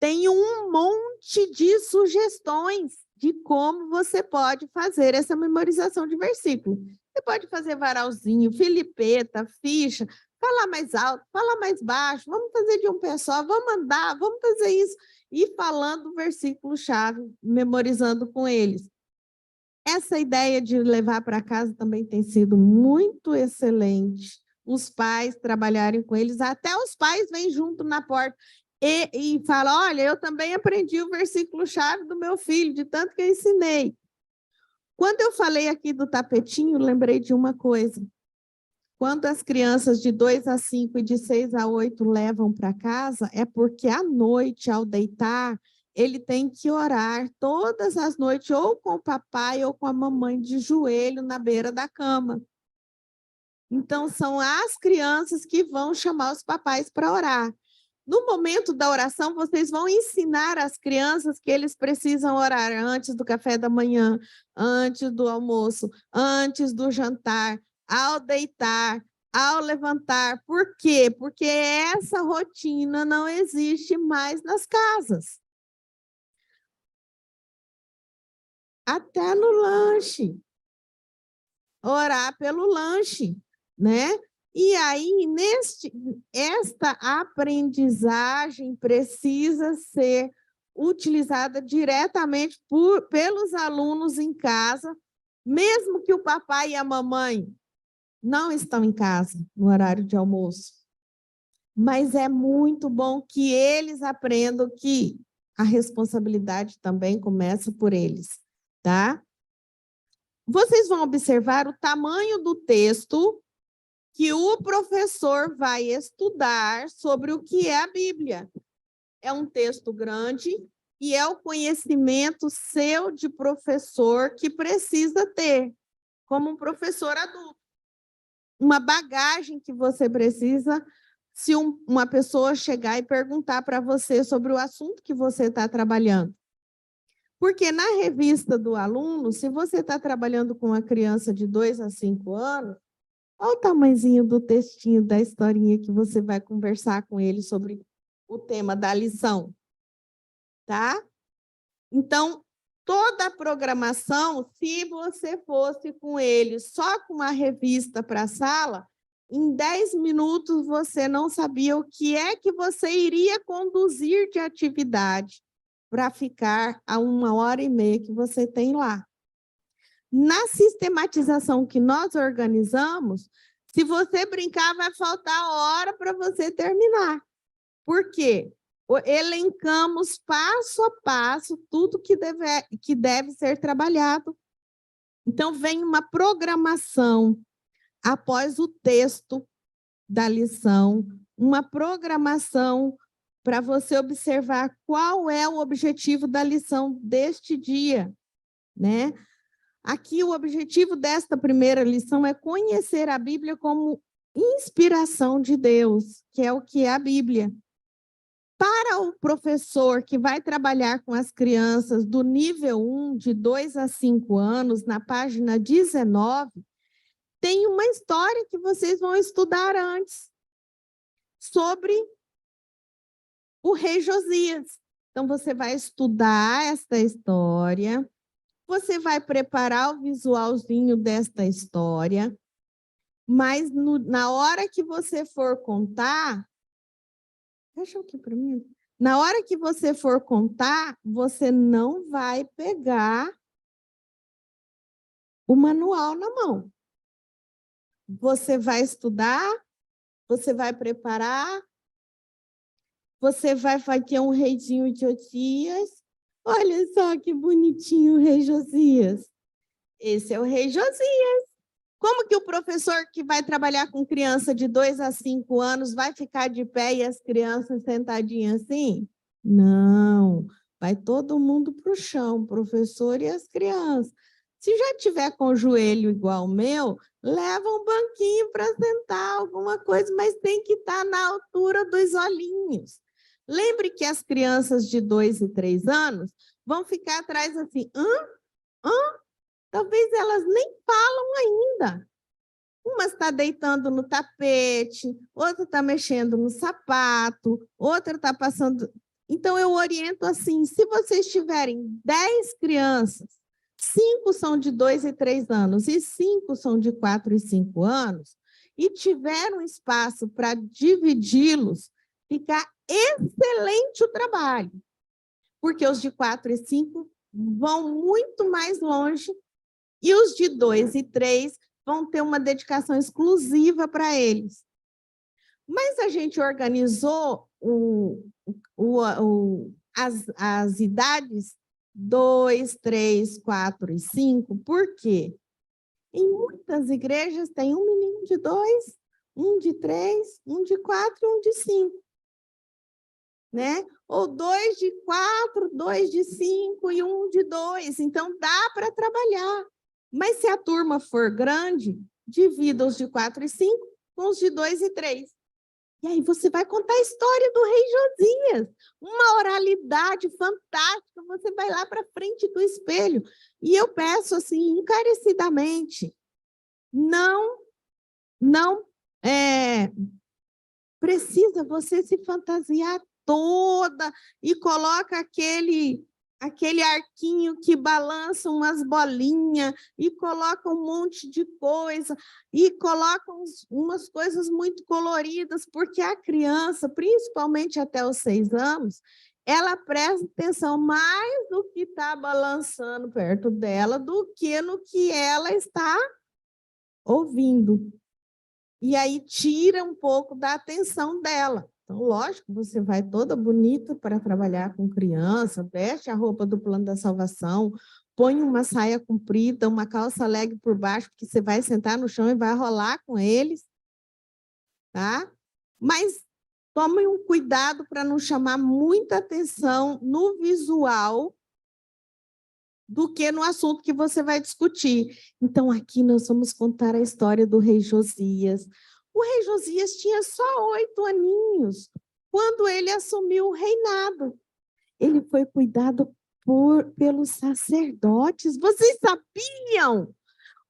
tem um monte de sugestões de como você pode fazer essa memorização de versículo. Você pode fazer varalzinho, filipeta, ficha, falar mais alto, falar mais baixo, vamos fazer de um pé só, vamos andar, vamos fazer isso, e falando o versículo-chave, memorizando com eles. Essa ideia de levar para casa também tem sido muito excelente. Os pais trabalharem com eles, até os pais vêm junto na porta e falam, olha, eu também aprendi o versículo-chave do meu filho, de tanto que eu ensinei. Quando eu falei aqui do tapetinho, lembrei de uma coisa. Quando as crianças de 2 a 5 e de 6 a 8 levam para casa, é porque à noite, ao deitar, ele tem que orar todas as noites, ou com o papai ou com a mamãe, de joelho na beira da cama. Então, são as crianças que vão chamar os papais para orar. No momento da oração, vocês vão ensinar às crianças que eles precisam orar antes do café da manhã, antes do almoço, antes do jantar, ao deitar, ao levantar. Por quê? Porque essa rotina não existe mais nas casas. Até no lanche. Orar pelo lanche, né? E aí, esta aprendizagem precisa ser utilizada diretamente pelos alunos em casa, mesmo que o papai e a mamãe não estão em casa no horário de almoço. Mas é muito bom que eles aprendam que a responsabilidade também começa por eles, tá? Vocês vão observar o tamanho do texto que o professor vai estudar sobre o que é a Bíblia. É um texto grande e é o conhecimento seu de professor que precisa ter, como um professor adulto. Uma bagagem que você precisa se uma pessoa chegar e perguntar para você sobre o assunto que você está trabalhando. Porque na revista do aluno, se você está trabalhando com uma criança de 2 a 5 anos, olha o tamanhozinho do textinho, da historinha que você vai conversar com ele sobre o tema da lição, tá? Então, toda a programação, se você fosse com ele só com uma revista para a sala, em 10 minutos você não sabia o que é que você iria conduzir de atividade para ficar a 1h30 que você tem lá. Na sistematização que nós organizamos, se você brincar, vai faltar hora para você terminar. Por quê? Elencamos passo a passo tudo que deve ser trabalhado. Então, vem uma programação após o texto da lição, uma programação para você observar qual é o objetivo da lição deste dia, né? Aqui, o objetivo desta primeira lição é conhecer a Bíblia como inspiração de Deus, que é o que é a Bíblia. Para o professor que vai trabalhar com as crianças do nível 1, de 2 a 5 anos, na página 19, tem uma história que vocês vão estudar antes, sobre o rei Josias. Então, você vai estudar esta história, você vai preparar o visualzinho desta história, mas na hora que você for contar, deixa aqui para mim. Na hora que você for contar, você não vai pegar o manual na mão. Você vai estudar, você vai preparar, você vai ter um reizinho de Josias. Olha só que bonitinho o rei Josias. Esse é o rei Josias. Como que o professor que vai trabalhar com criança de 2 a 5 anos vai ficar de pé e as crianças sentadinhas assim? Não, vai todo mundo para o chão, o professor e as crianças. Se já tiver com o joelho igual o meu, leva um banquinho para sentar, alguma coisa, mas tem que estar na altura dos olhinhos. Lembre que as crianças de 2 e 3 anos vão ficar atrás assim, talvez elas nem falam ainda. Uma está deitando no tapete, outra está mexendo no sapato, outra está passando... Então, eu oriento assim, se vocês tiverem 10 crianças, 5 são de 2 e 3 anos e 5 são de 4 e 5 anos, e tiver um espaço para dividi-los, fica excelente o trabalho, porque os de 4 e 5 vão muito mais longe e os de 2 e 3 vão ter uma dedicação exclusiva para eles. Mas a gente organizou as idades 2, 3, 4 e 5. Por quê? Em muitas igrejas tem um menino de 2, um de 3, um de 4 e um de 5. Né? Ou 2 de 4, 2 de 5 e um de 2. Então, dá para trabalhar. Mas se a turma for grande, divida os de 4 e 5 com os de 2 e 3. E aí você vai contar a história do rei Josias. Uma oralidade fantástica. Você vai lá para frente do espelho. E eu peço, assim, encarecidamente, não precisa você se fantasiar toda e coloca aquele arquinho que balança umas bolinhas e coloca um monte de coisa e coloca umas coisas muito coloridas, porque a criança, principalmente até os 6 anos, ela presta atenção mais no que está balançando perto dela do que no que ela está ouvindo. E aí tira um pouco da atenção dela. Então, lógico, você vai toda bonita para trabalhar com criança, veste a roupa do Plano da Salvação, põe uma saia comprida, uma calça leg por baixo, porque você vai sentar no chão e vai rolar com eles, tá? Mas tome um cuidado para não chamar muita atenção no visual do que no assunto que você vai discutir. Então, aqui nós vamos contar a história do rei Josias. O rei Josias tinha só 8 aninhos quando ele assumiu o reinado. Ele foi cuidado pelos sacerdotes. Vocês sabiam?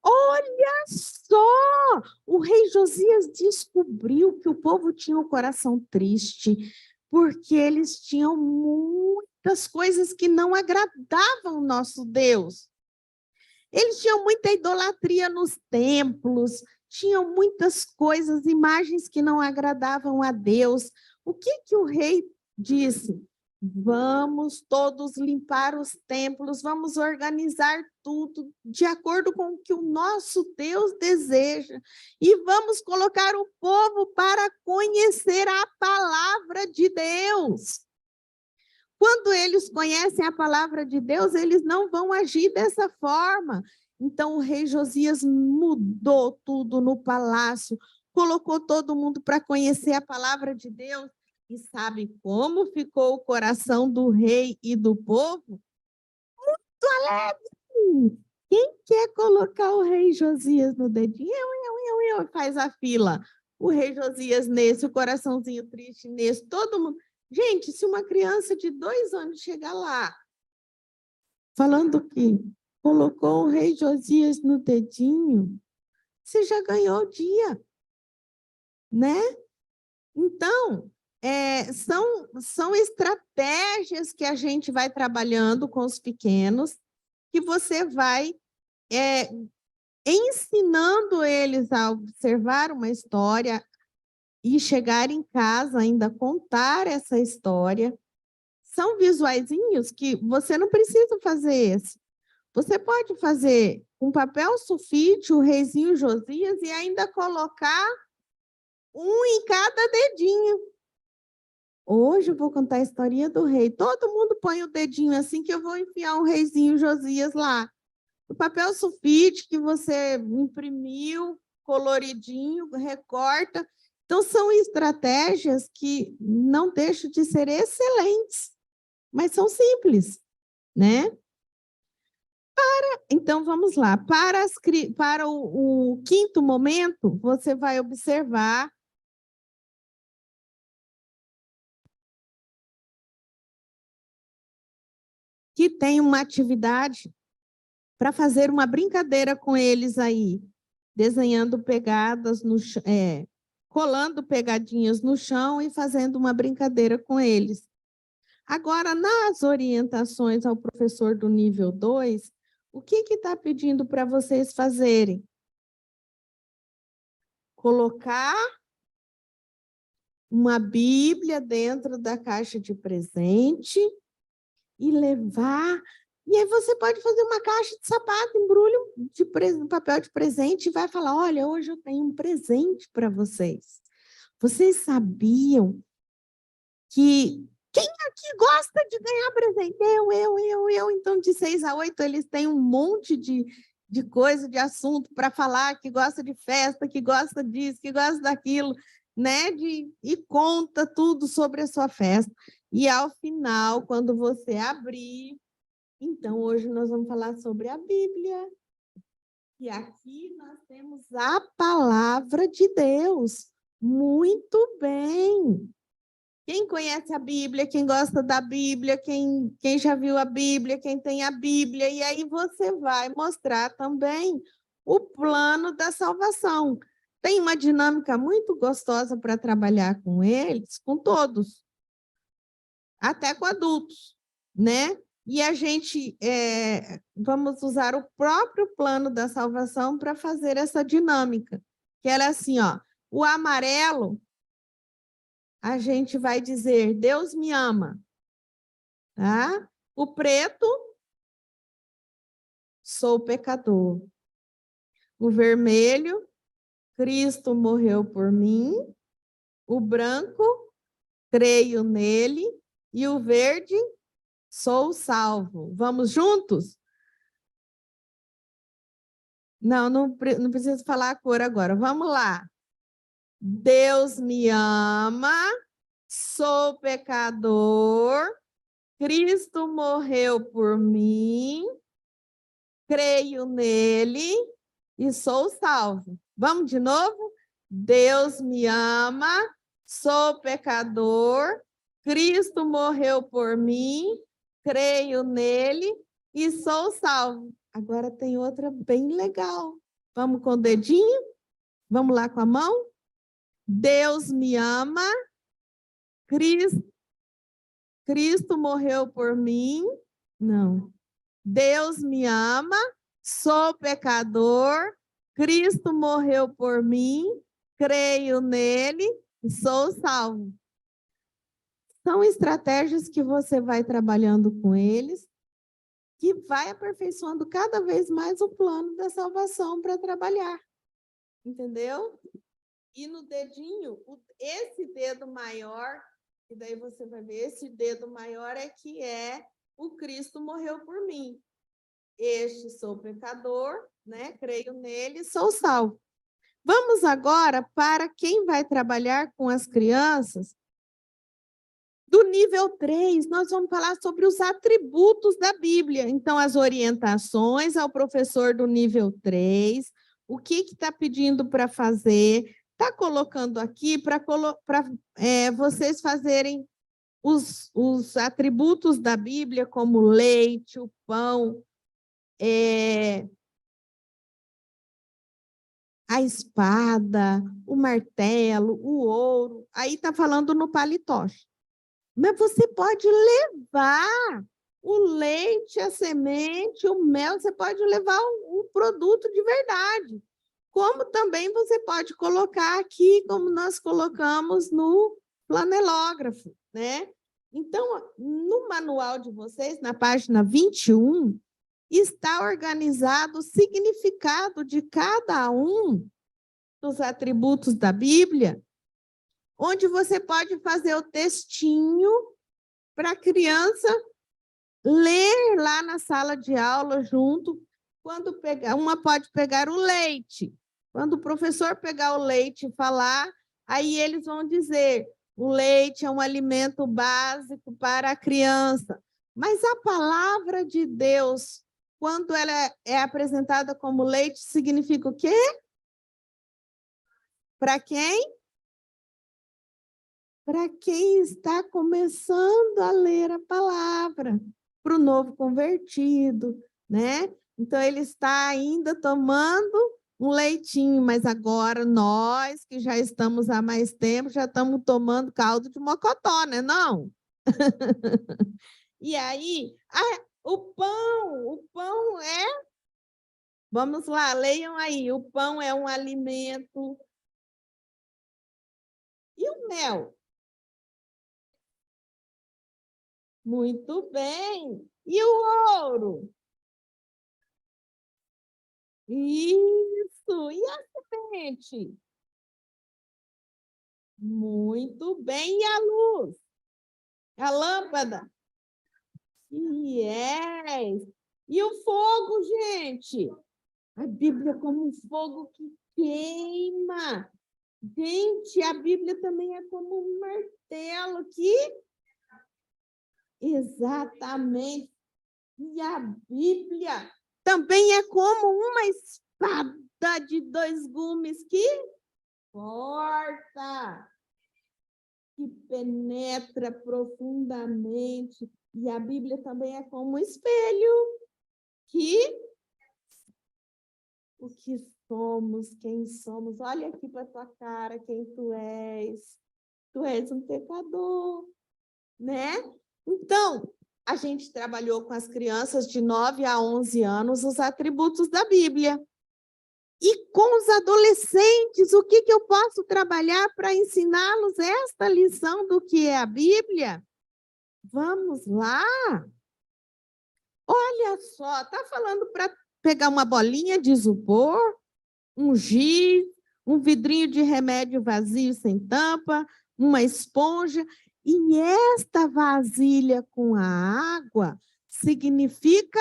Olha só! O rei Josias descobriu que o povo tinha um coração triste, porque eles tinham muitas coisas que não agradavam o nosso Deus. Eles tinham muita idolatria nos templos, tinham muitas coisas, imagens que não agradavam a Deus. O que o rei disse? Vamos todos limpar os templos, vamos organizar tudo de acordo com o que o nosso Deus deseja e vamos colocar o povo para conhecer a palavra de Deus. Quando eles conhecem a palavra de Deus, eles não vão agir dessa forma. Então, o rei Josias mudou tudo no palácio, colocou todo mundo para conhecer a palavra de Deus. E sabe como ficou o coração do rei e do povo? Muito alegre! Quem quer colocar o rei Josias no dedinho? Eu, faz a fila. O rei Josias nesse, o coraçãozinho triste nesse, todo mundo. Gente, se uma criança de 2 anos chegar lá, falando que colocou o rei Josias no dedinho, você já ganhou o dia, né? Então, são estratégias que a gente vai trabalhando com os pequenos, que você vai ensinando eles a observar uma história e chegar em casa ainda contar essa história. São visuaizinhos que você não precisa fazer esse. Você pode fazer com papel sulfite, o reizinho Josias, e ainda colocar um em cada dedinho. Hoje eu vou contar a historinha do rei. Todo mundo põe o dedinho assim que eu vou enfiar um reizinho Josias lá. O papel sulfite que você imprimiu, coloridinho, recorta. Então, são estratégias que não deixam de ser excelentes, mas são simples, né? Então, vamos lá. Para o quinto momento, você vai observar que tem uma atividade para fazer uma brincadeira com eles aí, desenhando pegadas no chão, colando pegadinhas no chão e fazendo uma brincadeira com eles. Agora, nas orientações ao professor do nível 2, o que está pedindo para vocês fazerem? Colocar uma Bíblia dentro da caixa de presente e levar. E aí você pode fazer uma caixa de sapato, embrulho de papel de presente e vai falar, olha, hoje eu tenho um presente para vocês. Vocês sabiam que quem aqui gosta de ganhar presente? Eu. Então, de 6 a 8, eles têm um monte de coisa, de assunto para falar, que gosta de festa, que gosta disso, que gosta daquilo, né? E conta tudo sobre a sua festa. E, ao final, quando você abrir... Então, hoje nós vamos falar sobre a Bíblia. E aqui nós temos a palavra de Deus. Muito bem. Quem conhece a Bíblia, quem gosta da Bíblia, quem já viu a Bíblia, quem tem a Bíblia, e aí você vai mostrar também o plano da salvação. Tem uma dinâmica muito gostosa para trabalhar com eles, com todos, até com adultos, né? E a gente vamos usar o próprio plano da salvação para fazer essa dinâmica, que era assim, ó, o amarelo, a gente vai dizer, Deus me ama, tá? O preto, sou pecador. O vermelho, Cristo morreu por mim. O branco, creio nele. E o verde, sou salvo. Vamos juntos? Não preciso falar a cor agora. Vamos lá. Deus me ama, sou pecador, Cristo morreu por mim, creio nele e sou salvo. Vamos de novo? Deus me ama, sou pecador, Cristo morreu por mim, creio nele e sou salvo. Agora tem outra bem legal. Vamos com o dedinho? Vamos lá com a mão? Deus me ama, Cristo morreu por mim. Não. Deus me ama, sou pecador, Cristo morreu por mim, creio nele e sou salvo. São estratégias que você vai trabalhando com eles, que vai aperfeiçoando cada vez mais o plano da salvação para trabalhar. Entendeu? E no dedinho, esse dedo maior, e daí você vai ver, esse dedo maior é o Cristo morreu por mim. Este sou pecador, né? Creio nele, sou salvo. Vamos agora para quem vai trabalhar com as crianças do nível 3. Nós vamos falar sobre os atributos da Bíblia. Então, as orientações ao professor do nível 3, o que está pedindo para fazer, está colocando aqui para vocês fazerem os atributos da Bíblia, como o leite, o pão, a espada, o martelo, o ouro. Aí está falando no palitoche. Mas você pode levar o leite, a semente, o mel, você pode levar um produto de verdade. Como também você pode colocar aqui, como nós colocamos no flanelógrafo, né? Então, no manual de vocês, na página 21, está organizado o significado de cada um dos atributos da Bíblia, onde você pode fazer o textinho para a criança ler lá na sala de aula junto. Quando pegar, uma pode pegar o leite. Quando o professor pegar o leite e falar, aí eles vão dizer, o leite é um alimento básico para a criança. Mas a palavra de Deus, quando ela é apresentada como leite, significa o quê? Para quem? Para quem está começando a ler a palavra, para o novo convertido, né? Então, ele está ainda tomando um leitinho, mas agora nós, que já estamos há mais tempo, já estamos tomando caldo de mocotó, né? Não? E aí, o pão é... Vamos lá, leiam aí. O pão é um alimento. E o mel? Muito bem. E o ouro? Isso. E a semente? Muito bem. E a luz? A lâmpada? Fiéis. E o fogo, gente? A Bíblia como um fogo que queima. Gente, a Bíblia também é como um martelo que... Exatamente. E a Bíblia também é como uma espada de 2 gumes que corta, que penetra profundamente. E a Bíblia também é como um espelho que... O que somos, quem somos. Olha aqui para tua cara quem tu és. Tu és um pecador, né? Então, a gente trabalhou com as crianças de 9 a 11 anos os atributos da Bíblia. E com os adolescentes, o que eu posso trabalhar para ensiná-los esta lição do que é a Bíblia? Vamos lá? Olha só, está falando para pegar uma bolinha de isopor, um giz, um vidrinho de remédio vazio sem tampa, uma esponja, e esta vasilha com a água significa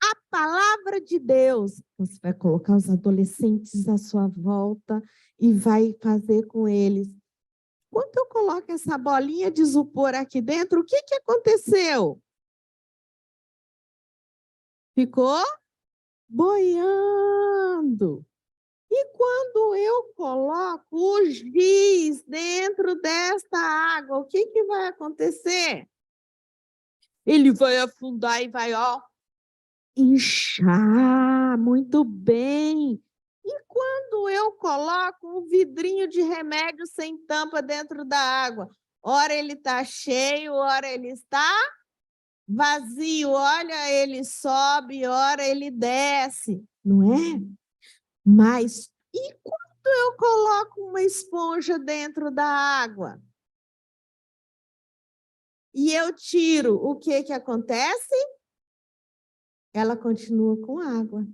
a palavra de Deus. Você vai colocar os adolescentes à sua volta e vai fazer com eles. Quando eu coloco essa bolinha de isopor aqui dentro, o que aconteceu? Ficou boiando. E quando eu coloco o giz dentro desta água, o que vai acontecer? Ele vai afundar e vai, ó, inchar muito bem. E quando eu coloco um vidrinho de remédio sem tampa dentro da água, ora ele está cheio, ora ele está vazio, olha ele sobe, ora ele desce, não é? Mas e quando eu coloco uma esponja dentro da água e eu tiro, o que acontece? Ela continua com água.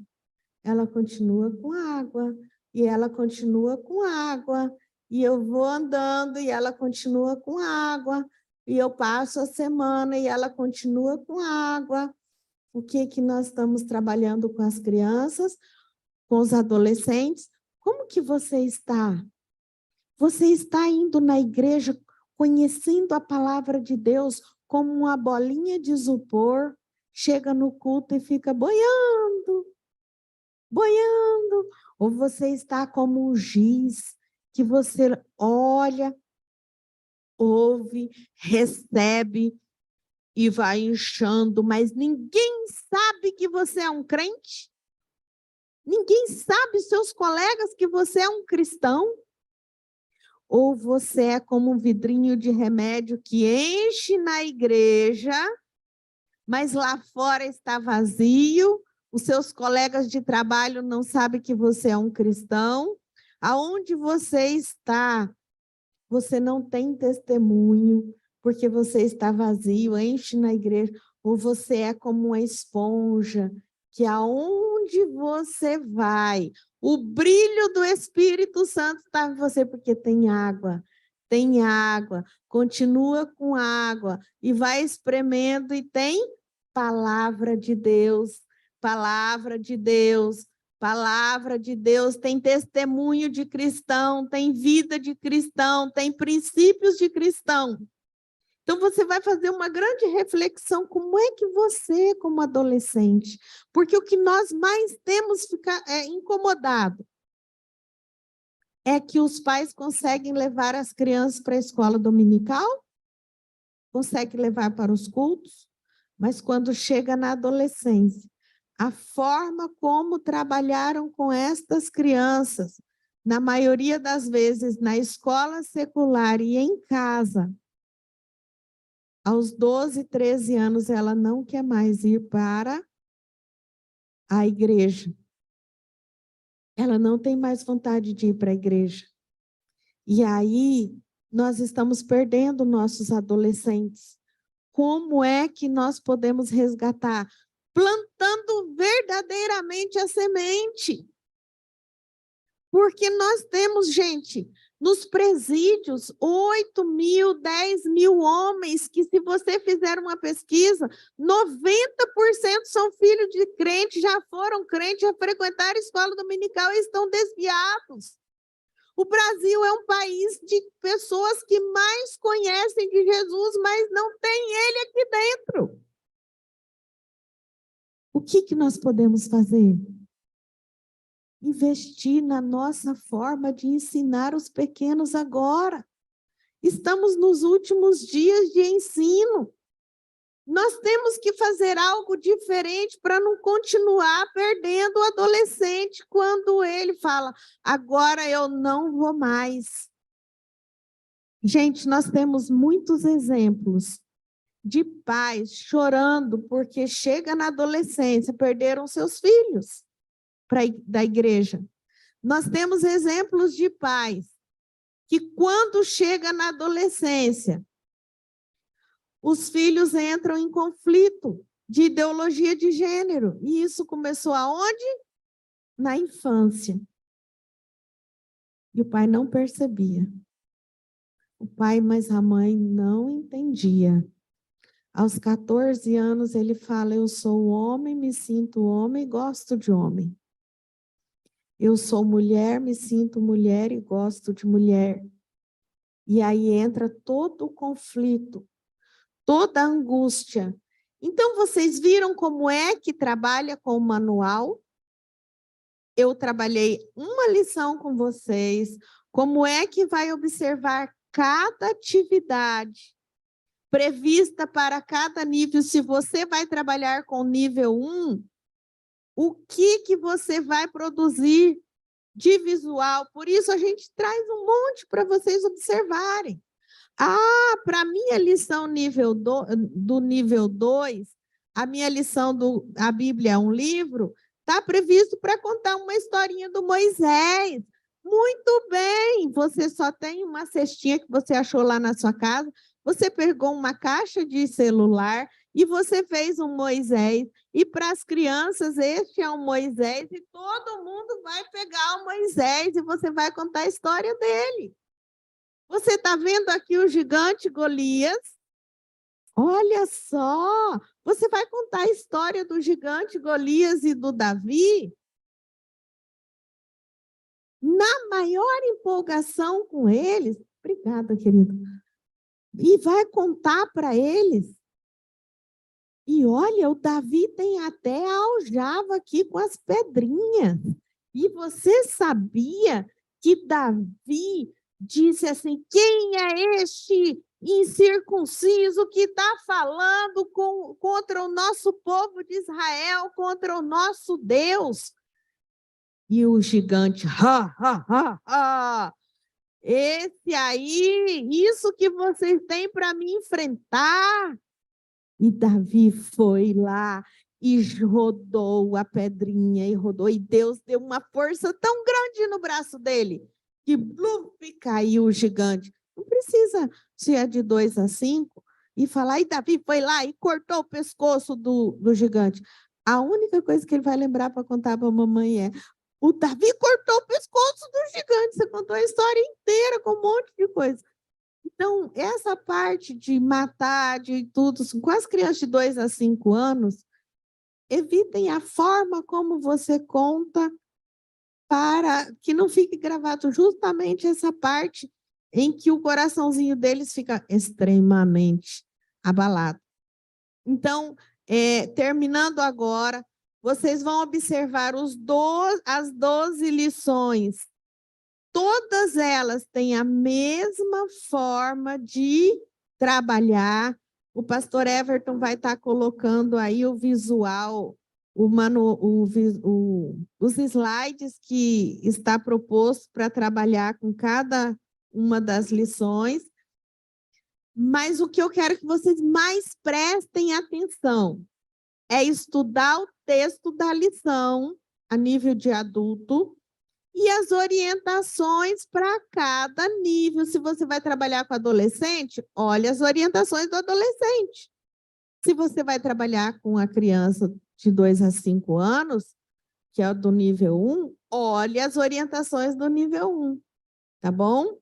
Ela continua com água. E ela continua com água. E eu vou andando e ela continua com água. E eu passo a semana e ela continua com água. O que nós estamos trabalhando com as crianças, com os adolescentes? Como que você está? Você está indo na igreja conhecendo a palavra de Deus como uma bolinha de isopor, chega no culto e fica boiando, boiando. Ou você está como um giz, que você olha, ouve, recebe e vai inchando, mas ninguém sabe que você é um crente? Ninguém sabe, seus colegas, que você é um cristão? Ou você é como um vidrinho de remédio que enche na igreja, mas lá fora está vazio, os seus colegas de trabalho não sabem que você é um cristão? Aonde você está, você não tem testemunho, porque você está vazio, enche na igreja, ou você é como uma esponja, que aonde você vai, o brilho do Espírito Santo está em você, porque tem água, continua com água, e vai espremendo, e tem palavra de Deus, palavra de Deus, palavra de Deus, tem testemunho de cristão, tem vida de cristão, tem princípios de cristão. Então, você vai fazer uma grande reflexão, como é que você, como adolescente, porque o que nós mais temos ficar incomodado é que os pais conseguem levar as crianças para a escola dominical, conseguem levar para os cultos, mas quando chega na adolescência, a forma como trabalharam com estas crianças, na maioria das vezes na escola secular e em casa, aos 12, 13 anos, ela não quer mais ir para a igreja. Ela não tem mais vontade de ir para a igreja. E aí, nós estamos perdendo nossos adolescentes. Como é que nós podemos resgatar? Plantando verdadeiramente a semente. Porque nós temos, gente, Nos presídios, 8 mil, 10 mil homens que, se você fizer uma pesquisa, 90% são filhos de crentes, já foram crentes, já frequentaram a escola dominical e estão desviados. O Brasil é um país de pessoas que mais conhecem de Jesus, mas não tem ele aqui dentro. O que nós podemos fazer? Investir na nossa forma de ensinar os pequenos agora. Estamos nos últimos dias de ensino. Nós temos que fazer algo diferente para não continuar perdendo o adolescente quando ele fala, agora eu não vou mais. Gente, nós temos muitos exemplos de pais chorando porque chega na adolescência, perderam seus filhos da igreja. Nós temos exemplos de pais que, quando chega na adolescência, os filhos entram em conflito de ideologia de gênero. E isso começou aonde? Na infância. E o pai não percebia. O pai, mas a mãe não entendia. Aos 14 anos, ele fala, eu sou homem, me sinto homem e gosto de homem. Eu sou mulher, me sinto mulher e gosto de mulher. E aí entra todo o conflito, toda a angústia. Então, vocês viram como é que trabalha com o manual? Eu trabalhei uma lição com vocês, como é que vai observar cada atividade prevista para cada nível. Se você vai trabalhar com nível 1, o que você vai produzir de visual? Por isso, a gente traz um monte para vocês observarem. Para a minha lição do nível 2, a minha lição A Bíblia é um livro, está previsto para contar uma historinha do Moisés. Muito bem, você só tem uma cestinha que você achou lá na sua casa, você pegou uma caixa de celular e você fez um Moisés. E para as crianças, este é um Moisés e todo mundo vai pegar o Moisés e você vai contar a história dele. Você está vendo aqui o gigante Golias? Olha só, você vai contar a história do gigante Golias e do Davi? Na maior empolgação com eles. Obrigada, querido. E vai contar para eles. E olha, o Davi tem até a aljava aqui com as pedrinhas. E você sabia que Davi disse assim, quem é este incircunciso que está falando contra o nosso povo de Israel, contra o nosso Deus? E o gigante, esse aí, isso que vocês têm para me enfrentar? E Davi foi lá e rodou a pedrinha, e Deus deu uma força tão grande no braço dele, que bluf, caiu o gigante. Não precisa ser de 2 a 5 e falar, e Davi foi lá e cortou o pescoço do gigante. A única coisa que ele vai lembrar para contar para a mamãe é, o Davi cortou o pescoço do gigante. Você contou a história inteira com um monte de coisa. Então, essa parte de matar, de tudo, com as crianças de 2 a 5 anos, evitem a forma como você conta para que não fique gravado justamente essa parte em que o coraçãozinho deles fica extremamente abalado. Então, terminando agora, vocês vão observar as 12 lições. Todas elas têm a mesma forma de trabalhar. O pastor Everton vai estar colocando aí o visual, os slides que está proposto para trabalhar com cada uma das lições. Mas o que eu quero que vocês mais prestem atenção é estudar o texto da lição a nível de adulto, e as orientações para cada nível. Se você vai trabalhar com adolescente, olha as orientações do adolescente. Se você vai trabalhar com a criança de 2 a 5 anos, que é do nível 1, olha as orientações do nível 1, tá bom?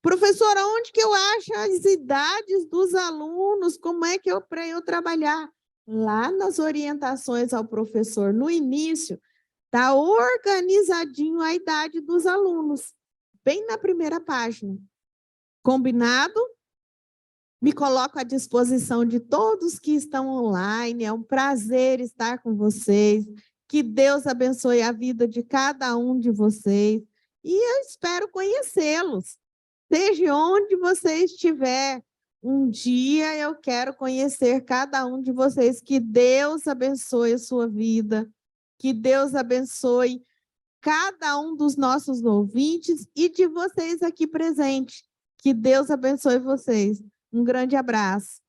Professora, onde que eu acho as idades dos alunos? Como é que para eu trabalhar? Lá nas orientações ao professor, no início, está organizadinho a idade dos alunos, bem na primeira página. Combinado? Me coloco à disposição de todos que estão online. É um prazer estar com vocês. Que Deus abençoe a vida de cada um de vocês. E eu espero conhecê-los. Seja onde você estiver, um dia eu quero conhecer cada um de vocês. Que Deus abençoe a sua vida. Que Deus abençoe cada um dos nossos ouvintes e de vocês aqui presentes. Que Deus abençoe vocês. Um grande abraço.